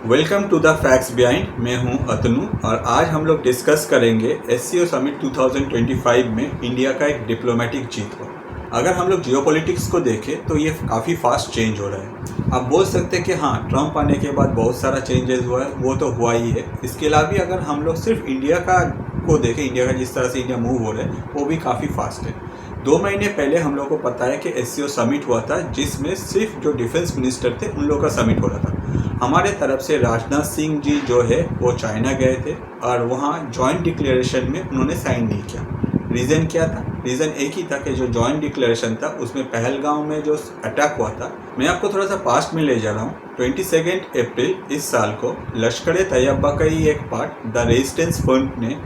Welcome to the facts behind. मैं हूं अतनु और आज हम लोग डिस्कस करेंगे एससीओ समिट 2025 में इंडिया का एक डिप्लोमेटिक जीत को। अगर हम लोग जियोपॉलिटिक्स को देखें तो ये काफ़ी फास्ट चेंज हो रहा है। आप बोल सकते हैं कि हाँ, ट्रम्प आने के बाद बहुत सारा चेंजेस हुआ है, वो तो हुआ ही है। इसके अलावा भी अगर हम लोग सिर्फ इंडिया का को देखें, इंडिया का जिस तरह से इंडिया मूव हो रहा है वो भी काफ़ी फास्ट है। 2 महीने पहले हम लोग को पता है कि एससीओ समिट हुआ था, जिसमें सिर्फ जो डिफेंस मिनिस्टर थे उन लोग का समिट हो रहा था। हमारे तरफ से राजनाथ सिंह जी जो है वो चाइना गए थे और वहाँ जॉइंट डिक्लेरेशन में उन्होंने साइन नहीं किया। रीज़न क्या था? रीज़न एक ही था कि जो जॉइंट डिक्लेरेशन था उसमें पहलगांव में जो अटैक हुआ था, मैं आपको थोड़ा सा पास्ट में ले जा रहा हूँ। 22 अप्रैल इस साल को लश्कर ए तैयबा का ही एक पार्ट द रेजिस्टेंस फ्रंट ने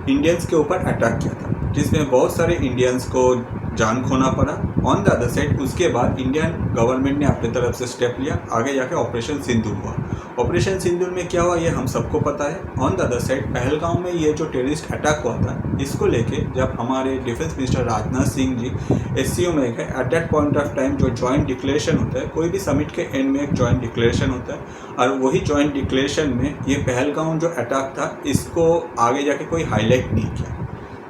इंडियंस के ऊपर अटैक किया था, जिसमें बहुत सारे इंडियंस को जान खोना पड़ा। ऑन द अदर साइड उसके बाद इंडियन गवर्नमेंट ने अपने तरफ से स्टेप लिया, आगे जाके ऑपरेशन सिंदूर हुआ। ऑपरेशन सिंदूर में क्या हुआ ये हम सबको पता है। On the other side Pahalgam में ये जो टेररिस्ट अटैक हुआ था, इसको लेके जब हमारे डिफेंस मिनिस्टर राजनाथ सिंह जी एससीओ में गए, eight that point of time जो जॉइंट डिक्लेरेशन होता है, कोई भी समिट के एंड में एक जॉइंट डिक्लेरेशन होता है और वही जॉइंट डिक्लेरेशन में ये पहलगांव जो अटैक था इसको आगे जाके कोई हाईलाइट नहीं किया।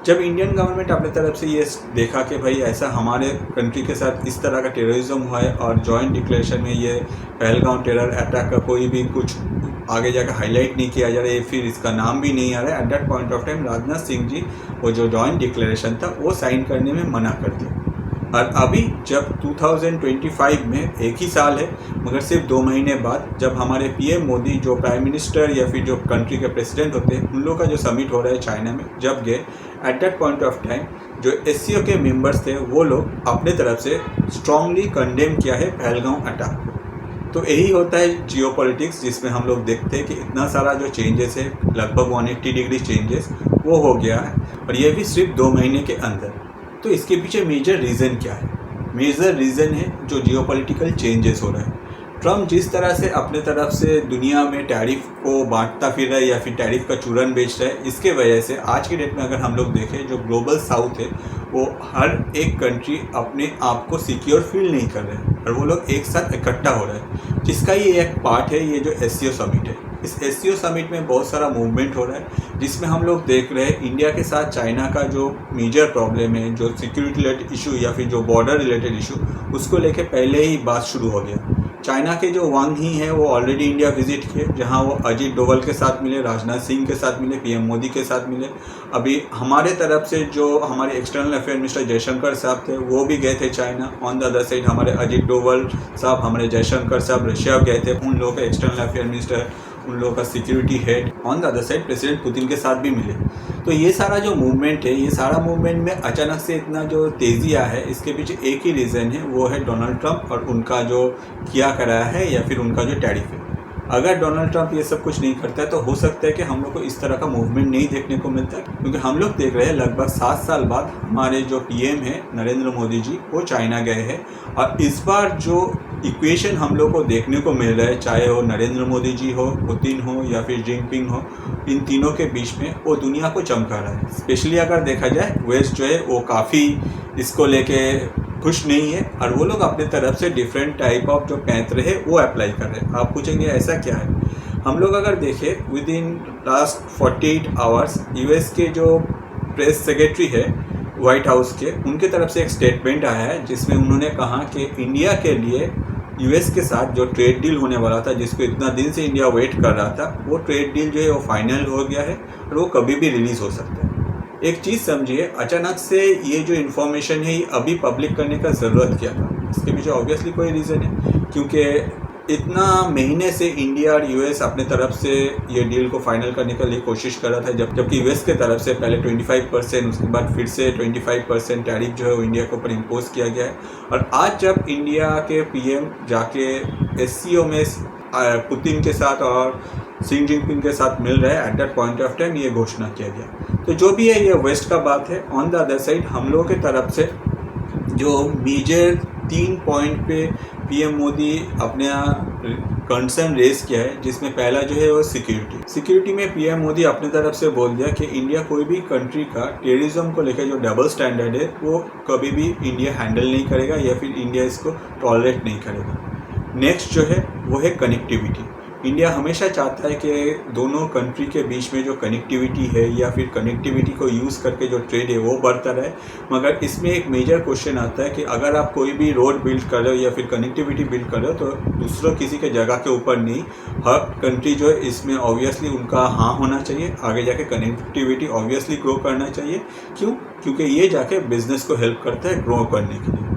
जब इंडियन गवर्नमेंट अपने तरफ से ये देखा कि भाई ऐसा हमारे कंट्री के साथ इस तरह का टेररिज्म हुआ है और जॉइंट डिक्लेरेशन में ये पहलगांव टेरर अटैक का कोई भी कुछ आगे जाकर हाईलाइट नहीं किया जा रहा है, फिर इसका नाम भी नहीं आ रहा है, at that point of time Rajnath Singh ji वो जो जॉइंट डिक्लेरेशन था वो साइन करने में मना कर दिया। और अभी जब 2025 में एक ही साल है, मगर सिर्फ 2 महीने बाद जब हमारे पीएम मोदी जो प्राइम मिनिस्टर या फिर जो कंट्री के प्रेसिडेंट होते हैं उन लोगों का जो समिट हो रहा है चाइना में, जब गए eight that point of time जो एससीओ के मेंबर्स थे वो लोग अपने तरफ से स्ट्रांगली कंडेम किया है पहलगांव अटैक को। तो यही होता है जियोपॉलिटिक्स, जिसमें हम लोग देखते हैं कि इतना सारा जो चेंजेस है, लगभग 180 डिग्री चेंजेस वो हो गया है, और ये भी सिर्फ 2 महीने के अंदर। तो इसके पीछे मेजर रीज़न क्या है? मेजर रीज़न है जो जियोपॉलिटिकल चेंजेस हो रहे हैं। ट्रम्प जिस तरह से अपने तरफ से दुनिया में टैरिफ को बांटता फिर रहा है या फिर टैरिफ का चूरन बेच रहा है, इसके वजह से आज की डेट में अगर हम लोग देखें जो ग्लोबल साउथ है वो हर एक कंट्री अपने आप को सिक्योर फील नहीं कर रहे हैं और वो लोग एक साथ इकट्ठा हो रहे हैं, जिसका ये एक पार्ट है ये जो एससीओ समिट है। इस एससीओ समिट में बहुत सारा मूवमेंट हो रहा है, जिसमें हम लोग देख रहे हैं इंडिया के साथ चाइना का जो मेजर प्रॉब्लम है, जो सिक्योरिटी रिलेटेड इशू या फिर जो बॉर्डर रिलेटेड इशू, उसको लेके पहले ही बात शुरू हो गया। चाइना के जो वांग ही हैं वो ऑलरेडी इंडिया विजिट किए, जहां वो अजीत डोवल के साथ मिले, राजनाथ सिंह के साथ मिले, पीएम मोदी के साथ मिले। अभी हमारे तरफ से जो हमारे एक्सटर्नल अफेयर मिनिस्टर जयशंकर साहब थे वो भी गए थे China. On the other side हमारे अजीत डोवल साहब, हमारे जयशंकर साहब रशिया गए थे, उन लोगों के एक्सटर्नल अफेयर मिनिस्टर, उन लोगों का security head on the other side president Putin के साथ भी मिले। तो ये सारा जो मूवमेंट है, ये सारा मूवमेंट में अचानक से इतना जो तेज़ी आया है, इसके पीछे एक ही रीज़न है, वो है डोनाल्ड ट्रंप और उनका जो किया कराया है या फिर उनका जो टैरिफ है। अगर डोनाल्ड ट्रंप ये सब कुछ नहीं करता है तो हो सकता है कि हम लोग को इस तरह का मूवमेंट नहीं देखने को मिलता है, क्योंकि हम लोग देख रहे हैं लगभग 7 साल बाद हमारे जो पीएम है नरेंद्र मोदी जी वो चाइना गए हैं, और इस बार जो इक्वेशन हम लोग को देखने को मिल रहा है, चाहे वो नरेंद्र मोदी जी हो, पुतिन हो या फिर जिनपिंग हो, इन तीनों के बीच में वो दुनिया को चमका रहा है। स्पेशली अगर देखा जाए वेस्ट जो है वो काफ़ी इसको लेके खुश नहीं है और वो लोग अपने तरफ से डिफरेंट टाइप ऑफ जो पैंतरे है वो अप्लाई कर रहे हैं। आप पूछेंगे ऐसा क्या है? हम लोग अगर देखें with in last 48 hours US के जो प्रेस सेक्रेटरी है वाइट हाउस के, उनके तरफ से एक स्टेटमेंट आया है जिसमें उन्होंने कहा कि इंडिया के लिए यूएस के साथ जो ट्रेड डील होने वाला था, जिसको इतना दिन से इंडिया वेट कर रहा था, वो ट्रेड डील जो है वो फाइनल हो गया है और वो कभी भी रिलीज़ हो सकता है। एक चीज़ समझिए, अचानक से ये जो इन्फॉर्मेशन है ये अभी पब्लिक करने का ज़रूरत क्या था? इसके पीछे ऑब्वियसली कोई रीज़न है, क्योंकि इतना महीने से इंडिया और यूएस अपने तरफ से ये डील को फाइनल करने के लिए कोशिश कर रहा था, जबकि यूएस के तरफ से पहले 25%, उसके बाद फिर से 25% टैरिफ जो है वो इंडिया के ऊपर इम्पोज किया गया है। और आज जब इंडिया के पीएम जाके एससीओ में पुतिन के साथ और सी जिनपिंग के साथ मिल रहे हैं, eight that point of time ये घोषणा किया गया। तो जो भी है ये वेस्ट का बात है। ऑन द अदर साइड हम लोगों की तरफ से जो मेजर 3 पॉइंट पे पीएम मोदी अपने कंसर्न रेस किया है, जिसमें पहला जो है वो सिक्योरिटी में पीएम मोदी अपनी तरफ से बोल दिया कि इंडिया कोई भी कंट्री का टेररिज्म को लेकर जो डबल स्टैंडर्ड है वो कभी भी इंडिया हैंडल नहीं करेगा या फिर इंडिया इसको टॉलरेट नहीं करेगा। नेक्स्ट जो है वो है कनेक्टिविटी। इंडिया हमेशा चाहता है कि दोनों कंट्री के बीच में जो कनेक्टिविटी है या फिर कनेक्टिविटी को यूज़ करके जो ट्रेड है वो बढ़ता रहे। मगर इसमें एक मेजर क्वेश्चन आता है कि अगर आप कोई भी रोड बिल्ड कर रहे हो या फिर कनेक्टिविटी बिल्ड कर रहे हो तो दूसरों किसी के जगह के ऊपर नहीं, हर कंट्री जो है इसमें ऑब्वियसली उनका हाँ होना चाहिए, आगे जाके कनेक्टिविटी ऑब्वियसली ग्रो करना चाहिए। क्यों? क्योंकि ये जाके बिजनेस को हेल्प करता है ग्रो करने के लिए।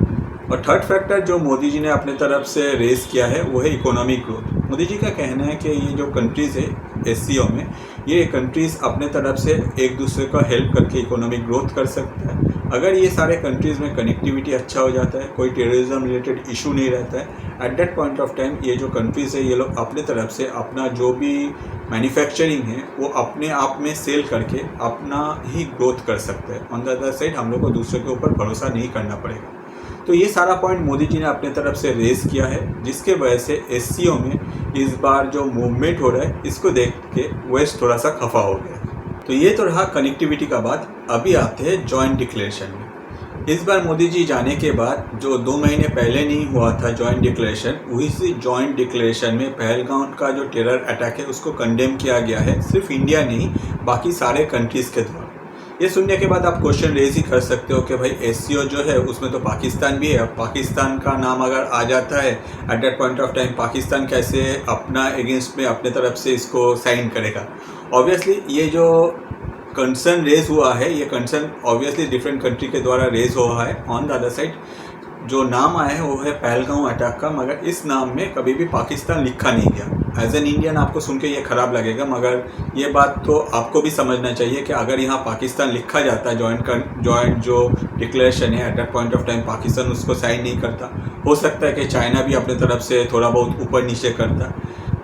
और थर्ड फैक्टर जो मोदी जी ने अपने तरफ से रेस किया है वो है इकोनॉमिक ग्रोथ। मोदी जी का कहना है कि ये जो कंट्रीज़ है एससीओ में, ये कंट्रीज़ अपने तरफ से एक दूसरे का हेल्प करके इकोनॉमिक ग्रोथ कर सकता है। अगर ये सारे कंट्रीज़ में कनेक्टिविटी अच्छा हो जाता है, कोई टेररिज्म रिलेटेड इशू नहीं रहता है, at that point of time ये जो कंट्रीज़ है ये लोग अपने तरफ से अपना जो भी मैन्युफैक्चरिंग है वो अपने आप में सेल करके अपना ही ग्रोथ कर सकते हैं। ऑन द अदर साइड हम लोग को दूसरे के ऊपर भरोसा नहीं करना पड़ेगा। तो ये सारा पॉइंट मोदी जी ने अपने तरफ से रेस किया है, जिसके वजह से एससीओ में इस बार जो मूवमेंट हो रहा है इसको देख के वेस्ट थोड़ा सा खफा हो गया। तो ये तो रहा कनेक्टिविटी का बात। अभी आते हैं जॉइंट डिक्लेरेशन में। इस बार मोदी जी जाने के बाद जो 2 महीने पहले नहीं हुआ था जॉइंट डिक्लेरेशन, वही जॉइंट डिक्लेरेशन में पहलगाम का जो टेरर अटैक है उसको कंडेम किया गया है, सिर्फ इंडिया नहीं बाकी सारे कंट्रीज़ के द्वारा। ये सुनने के बाद आप क्वेश्चन रेज ही कर सकते हो कि भाई एससीओ जो है उसमें तो पाकिस्तान भी है। अब पाकिस्तान का नाम अगर आ जाता है at that point of time Pakistan कैसे अपना अगेंस्ट में अपने तरफ से इसको साइन करेगा। ऑब्वियसली ये जो कंसर्न रेज हुआ है ये कंसर्न ऑब्वियसली डिफरेंट कंट्री के द्वारा रेज हुआ है। ऑन द अदर साइड जो नाम आया है वो है पहलगाम अटैक का, मगर इस नाम में कभी भी पाकिस्तान लिखा नहीं गया। एज एन इंडियन आपको सुन के ये ख़राब लगेगा, मगर ये बात तो आपको भी समझना चाहिए कि अगर यहाँ पाकिस्तान लिखा जाता है जॉइंट जो डिक्लेरेशन है at that point of time Pakistan उसको साइन नहीं करता। हो सकता है कि चाइना भी अपने तरफ से थोड़ा बहुत ऊपर नीचे करता,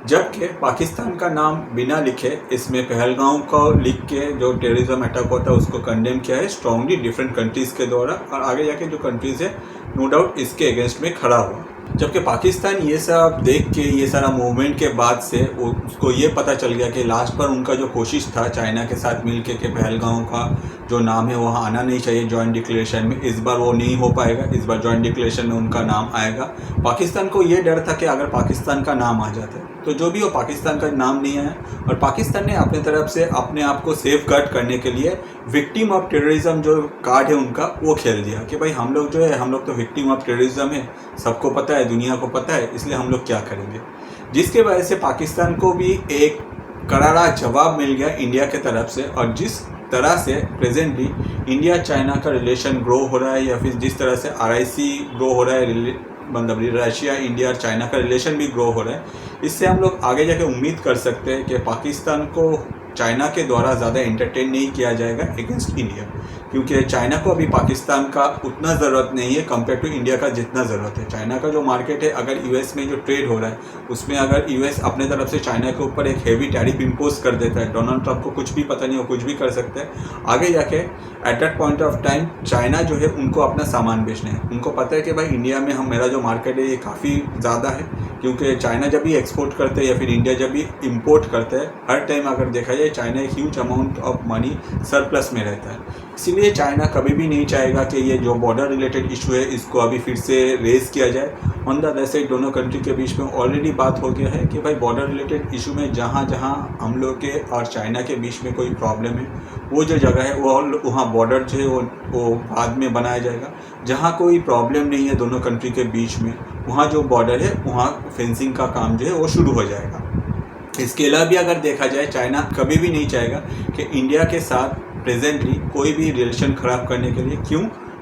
जबकि पाकिस्तान का नाम बिना लिखे इसमें पहलगाम को लिख के जो टेररिज्म अटैक होता है उसको कंडेम किया है स्ट्रांगली डिफरेंट कंट्रीज़ के द्वारा, और आगे जाके जो कंट्रीज़ है नो डाउट इसके अगेंस्ट में खड़ा हुआ। जबकि पाकिस्तान ये सब देख के ये सारा मूवमेंट के बाद से उसको ये पता चल गया कि लास्ट पर उनका जो कोशिश था चाइना के साथ मिलके कि पहलगाम का जो नाम है वहाँ आना नहीं चाहिए जॉइंट डिक्लेरेशन में, इस बार वो नहीं हो पाएगा। इस बार जॉइंट डिक्लेरेशन में उनका नाम आएगा। पाकिस्तान को ये डर था कि अगर पाकिस्तान का नाम आ जाता है तो जो भी हो पाकिस्तान का नाम नहीं आया, और पाकिस्तान ने अपने तरफ से अपने आप को सेफ गार्ड करने के लिए विक्टिम ऑफ टेररिज्म जो कार्ड है उनका वो खेल दिया कि भाई हम लोग जो है हम लोग तो विक्टिम ऑफ टेररिज्म है, सबको पता है, दुनिया को पता है, इसलिए हम लोग क्या करेंगे। जिसके वजह से पाकिस्तान को भी एक करारा जवाब मिल गया इंडिया के तरफ से। और जिस तरह से प्रेजेंटली इंडिया चाइना का रिलेशन ग्रो हो रहा है या फिर जिस तरह से RIC ग्रो हो रहा है, मतलब रशिया इंडिया और चाइना का रिलेशन भी ग्रो हो रहा है, इससे हम लोग आगे जाके उम्मीद कर सकते हैं कि पाकिस्तान को चाइना के द्वारा ज़्यादा एंटरटेन नहीं किया जाएगा अगेंस्ट इंडिया, क्योंकि चाइना को अभी पाकिस्तान का उतना ज़रूरत नहीं है कंपेयर टू इंडिया का जितना ज़रूरत है। चाइना का जो मार्केट है, अगर US में जो ट्रेड हो रहा है उसमें अगर US अपने तरफ से चाइना के ऊपर एक हेवी टैरिफ इम्पोज कर देता है, डोनाल्ड ट्रंप को कुछ भी पता नहीं, वो कुछ भी कर सकते हैं। आगे जाके eight that point of time China जो है उनको अपना सामान बेचना है, उनको पता है कि भाई इंडिया में मेरा जो मार्केट है ये काफ़ी ज़्यादा है, क्योंकि चाइना जब भी एक्सपोर्ट करते हैं या फिर इंडिया जब भी इम्पोर्ट करते हैं, हर टाइम अगर देखा जाए चाइना एक huge amount of money surplus में रहता है। इसीलिए चाइना कभी भी नहीं चाहेगा कि ये जो बॉर्डर रिलेटेड इशू है इसको अभी फिर से रेज किया जाए। ऑन द अदर साइड दोनों कंट्री के बीच में ऑलरेडी बात हो गया है कि भाई बॉर्डर रिलेटेड इशू में जहाँ जहाँ हम लोग के और चाइना के बीच में कोई प्रॉब्लम है वो जो जगह है वो वहाँ बॉर्डर जो है वो बाद में बनाया जाएगा। जहाँ कोई प्रॉब्लम नहीं है दोनों कंट्री के बीच में, वहाँ जो बॉर्डर है वहाँ फेंसिंग का काम जो है वो शुरू हो जाएगा। इसके अलावा भी अगर देखा जाए चाइना कभी भी नहीं चाहेगा कि इंडिया के साथ प्रेजेंटली कोई भी रिलेशन ख़राब करने के लिए। क्यों?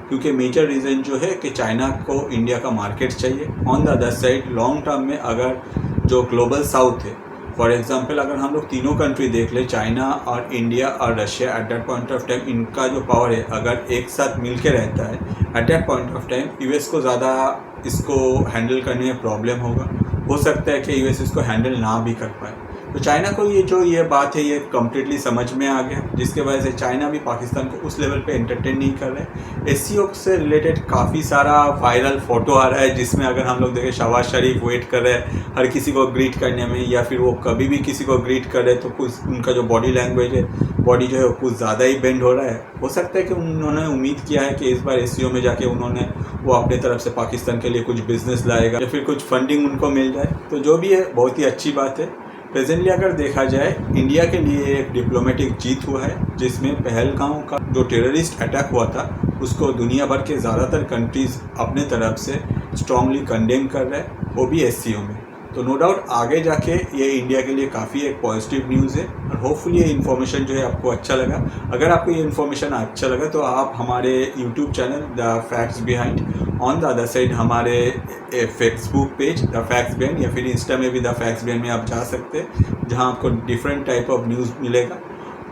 क्योंकि मेजर रीज़न जो है कि चाइना को इंडिया का मार्केट चाहिए। On the other side long term में अगर जो ग्लोबल साउथ है, फॉर एग्जांपल अगर हम लोग तीनों कंट्री देख ले, चाइना और इंडिया और Russia, eight that point of time इनका जो पावर है अगर एक साथ मिल के रहता है, at that point of time US को ज़्यादा इसको हैंडल करने में प्रॉब्लम होगा। हो सकता है कि US इसको हैंडल ना भी कर पाए। तो चाइना को ये बात है ये कम्प्लीटली समझ में आ गया, जिसके वजह से चाइना भी पाकिस्तान को उस लेवल पे एंटरटेन नहीं कर रहे हैं। SCO से रिलेटेड काफ़ी सारा वायरल फ़ोटो आ रहा है जिसमें अगर हम लोग देखें शहबाज शरीफ वेट कर रहे हैं हर किसी को ग्रीट करने में, या फिर वो कभी भी किसी को ग्रीट कर रहे तो कुछ उनका जो बॉडी लैंग्वेज है, बॉडी जो है कुछ ज़्यादा ही बेंड हो रहा है। हो सकता है कि उन्होंने उम्मीद किया है कि इस बार SCO में जाके वो अपने तरफ से पाकिस्तान के लिए कुछ बिज़नेस लाएगा या फिर कुछ फंडिंग उनको मिल जाए। तो जो भी है बहुत ही अच्छी बात है। प्रेजेंटली अगर देखा जाए इंडिया के लिए एक डिप्लोमेटिक जीत हुआ है, जिसमें पहलगांव का जो टेररिस्ट अटैक हुआ था उसको दुनिया भर के ज़्यादातर कंट्रीज़ अपने तरफ से स्ट्रांगली कंडेम कर रहे हैं, वो भी एससीओ में। तो नो डाउट आगे जाके ये इंडिया के लिए काफ़ी एक पॉजिटिव न्यूज़ है और होपफुली ये इन्फॉर्मेशन जो है आपको अच्छा लगा। अगर आपको ये इन्फॉर्मेशन अच्छा लगा तो आप हमारे YouTube channel the facts behind, on the other side हमारे Facebook page the facts behind या फिर इंस्टा में भी द फैक्ट्स बिहाइंड में आप जा सकते हैं, जहां आपको डिफरेंट टाइप ऑफ न्यूज़ मिलेगा।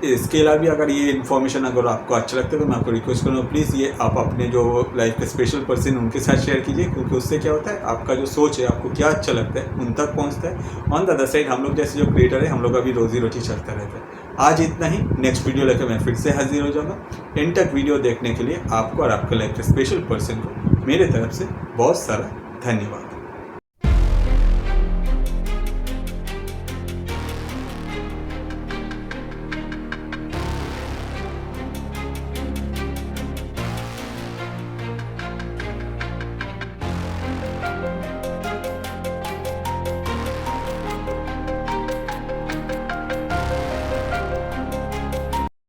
इसके अलावा भी अगर ये इन्फॉर्मेशन अगर आपको अच्छा लगता है तो मैं आपको रिक्वेस्ट करूँगा प्लीज़ ये आप अपने जो लाइफ के स्पेशल पर्सन उनके साथ शेयर कीजिए, क्योंकि उससे क्या होता है आपका जो सोच है, आपको क्या अच्छा लगता है उन तक पहुंचता है। ऑन द अदर साइड हम लोग जैसे जो क्रिएटर है हम लोग का भी रोजी रोटी चलता रहता है। आज इतना ही, नेक्स्ट वीडियो लेकर मैं फिर से हाजिर हो जाऊँगा। एंड तक वीडियो देखने के लिए आपको और आपके लाइफ के स्पेशल पर्सन को मेरे तरफ से बहुत सारा धन्यवाद।